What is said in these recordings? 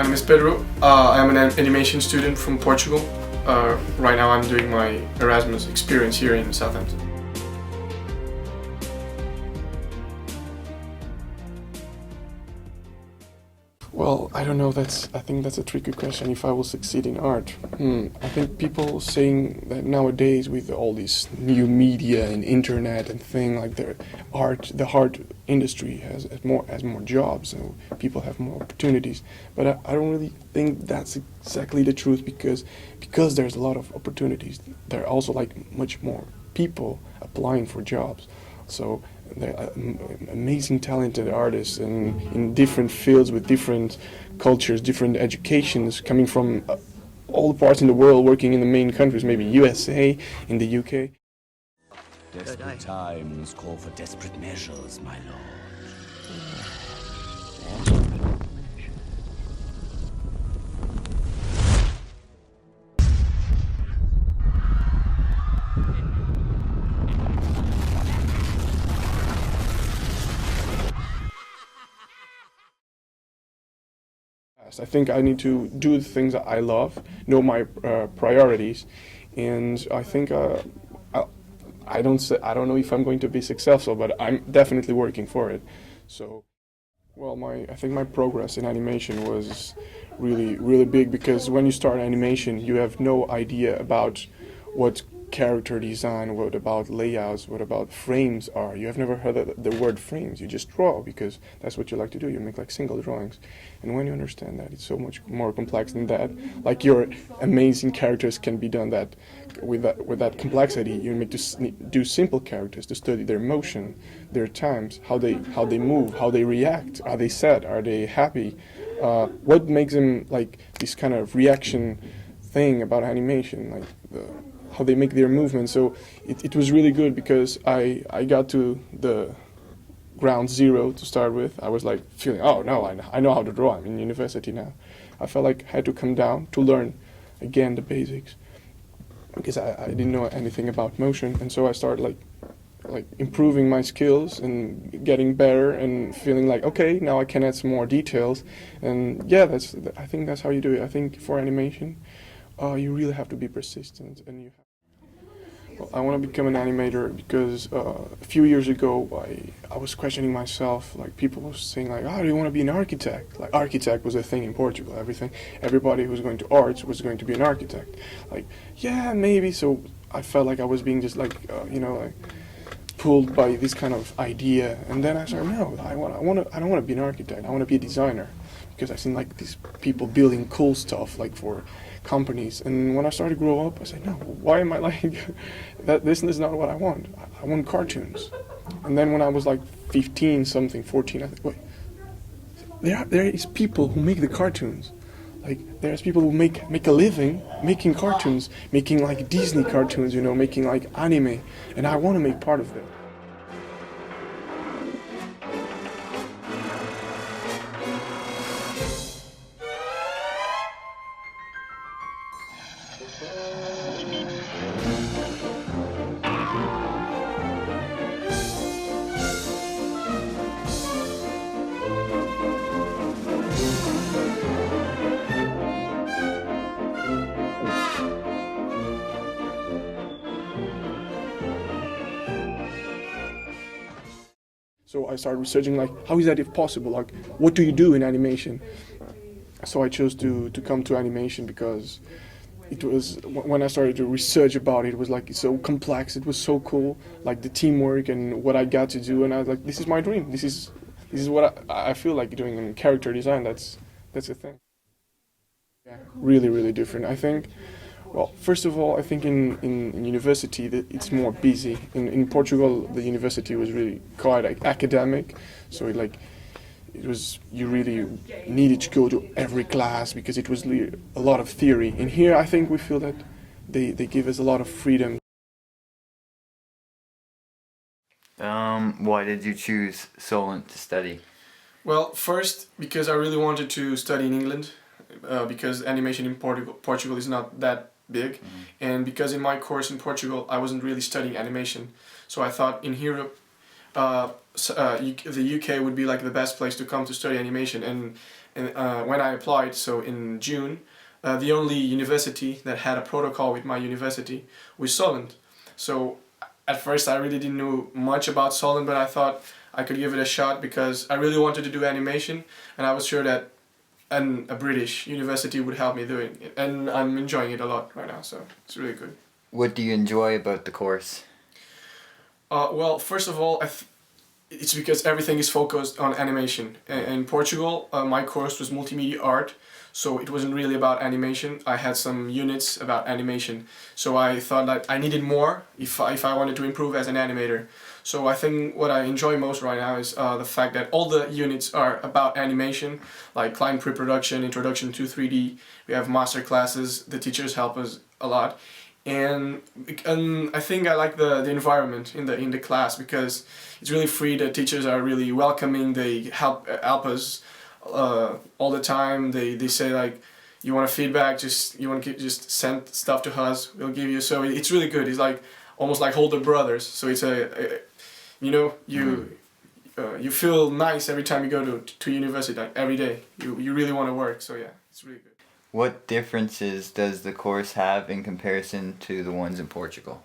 My name is Pedro. I am an animation student from Portugal. Right now I'm doing my Erasmus experience here in Southampton. Well, I don't know, I think that's a tricky question, if I will succeed in art. I think people saying that nowadays with all this new media and internet and thing, like the art industry has more jobs, so people have more opportunities. But I don't really think that's exactly the truth, because there's a lot of opportunities, there are also like much more people applying for jobs. So there are amazing talented artists in different fields with different cultures, different educations, coming from all the parts in the world, working in the main countries, maybe USA, in the UK. Desperate times call for desperate measures, my lord. I think I need to do the things that I love, know my priorities, and I think I don't know if I'm going to be successful, but I'm definitely working for it. So, well, I think my progress in animation was really big, because when you start animation, you have no idea about what character design, what about layouts, what about frames are. You have never heard the word frames. You just draw because that's what you like to do. You make like single drawings, and when you understand that, it's so much more complex than that. Like your amazing characters can be done that with that complexity. You make to do simple characters to study their motion, their times, how they move, how they react. Are they sad? Are they happy? What makes them like this kind of reaction thing about animation, like how they make their movements. So it was really good, because I got to the ground zero to start with. I was like feeling, oh no, I know how to draw. I'm in university now. I felt like I had to come down to learn again the basics, because I didn't know anything about motion, and so I started like improving my skills and getting better and feeling like, okay, now I can add some more details. And yeah, I think that's how you do it. I think for animation, you really have to be persistent, and well, I want to become an animator because a few years ago I was questioning myself. Like, people were saying like, oh, do you want to be an architect? Like, architect was a thing in Portugal. Everybody who was going to arts was going to be an architect. Like, yeah, maybe. So I felt like I was being just like like pulled by this kind of idea. And then I said, no, I don't want to be an architect. I want to be a designer, because I've seen like these people building cool stuff like for companies. And when I started to grow up, I said, no, why am I like that? This is not what I want. I want cartoons. And then when I was like 14, I thought, wait, there is people who make the cartoons. Like, there's people who make a living making cartoons, making like Disney cartoons, making like anime, and I want to make part of it. So I started researching, like, how is that if possible? Like, what do you do in animation? So I chose to come to animation because it was, when I started to research about it, it was like, it's so complex, it was so cool, like the teamwork and what I got to do, and I was like, this is my dream. This is what I feel like doing in character design. That's the thing. Yeah, really different. I think, well, first of all, I think in university that it's more busy. In Portugal, the university was really quite academic, so you really needed to go to every class, because it was a lot of theory. In here, I think we feel that they give us a lot of freedom. Why did you choose Solent to study? Well, first, because I really wanted to study in England, because animation in Portugal is not that big, and because in my course in Portugal I wasn't really studying animation, so I thought in Europe the UK would be like the best place to come to study animation, and and when I applied, so in June, the only university that had a protocol with my university was Solent. So at first I really didn't know much about Solent, but I thought I could give it a shot because I really wanted to do animation, and I was sure that a British university would help me doing it, and I'm enjoying it a lot right now, so it's really good. What do you enjoy about the course? Well, first of all, it's because everything is focused on animation. In Portugal, my course was multimedia art, so it wasn't really about animation. I had some units about animation, so I thought that I needed more if I wanted to improve as an animator. So I think what I enjoy most right now is the fact that all the units are about animation, like client pre-production, introduction to 3D. We have master classes. The teachers help us a lot. And I think I like the environment in the class because it's really free. The teachers are really welcoming. They help us all the time. They say like, you want a feedback, just send stuff to us. We'll give you. So it's really good. It's like almost like older brothers. So it's you feel nice every time you go to university. Like every day, you really want to work. So yeah, it's really good. What differences does the course have in comparison to the ones in Portugal?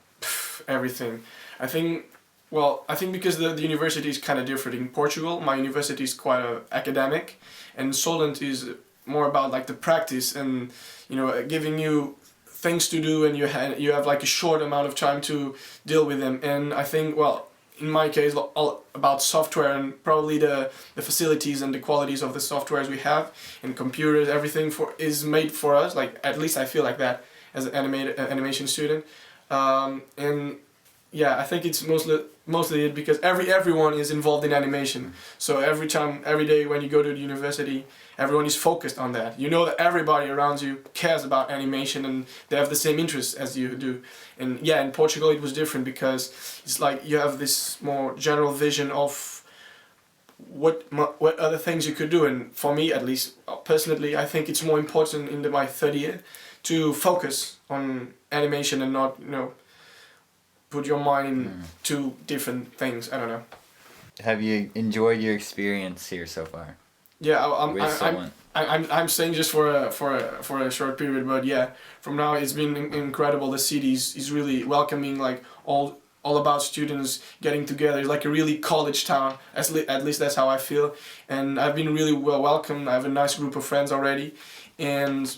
Everything. I think because the university is kind of different. In Portugal, my university is quite academic, and Solent is more about like the practice and giving you things to do, and you have like a short amount of time to deal with them. And I think in my case, all about software and probably the facilities and the qualities of the softwares we have and computers, everything is made for us. Like at least I feel like that as an animation student, and yeah, I think it's mostly it because everyone is involved in animation. So every day when you go to the university, everyone is focused on that. You know that everybody around you cares about animation and they have the same interests as you do. And yeah, in Portugal it was different because it's like you have this more general vision of what other things you could do. And for me, at least personally, I think it's more important in my third year to focus on animation and not put your mind in two different things. I don't know. Have you enjoyed your experience here so far? Yeah, Solent? I'm saying just for a short period, but yeah, from now it's been incredible. The city is really welcoming, like all about students getting together. It's like a really college town. At least that's how I feel, and I've been really well welcomed. I have a nice group of friends already, and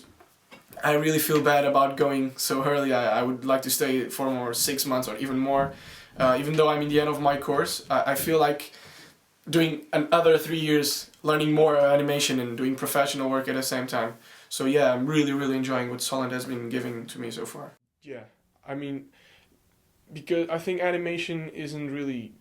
I really feel bad about going so early. I would like to stay for more 6 months or even more. Even though I'm in the end of my course, I feel like doing another 3 years learning more animation and doing professional work at the same time. So yeah, I'm really enjoying what Solent has been giving to me so far. Yeah, I mean, because I think animation isn't really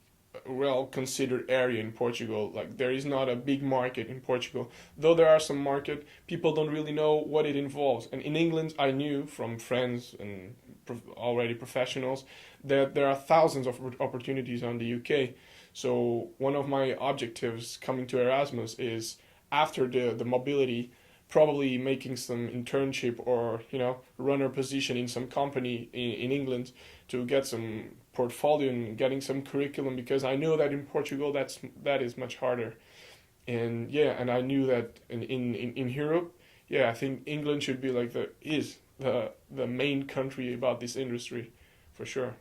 a well considered area in Portugal. Like there is not a big market in Portugal. Though there are some market, people don't really know what it involves. And in England, I knew from friends and already professionals that there are thousands of opportunities on the UK. So one of my objectives coming to Erasmus is after the mobility, probably making some internship or runner position in some company in England to get some portfolio and getting some curriculum, because I know that in Portugal that is much harder. And yeah, and I knew that in Europe, yeah, I think England should be like the main country about this industry for sure.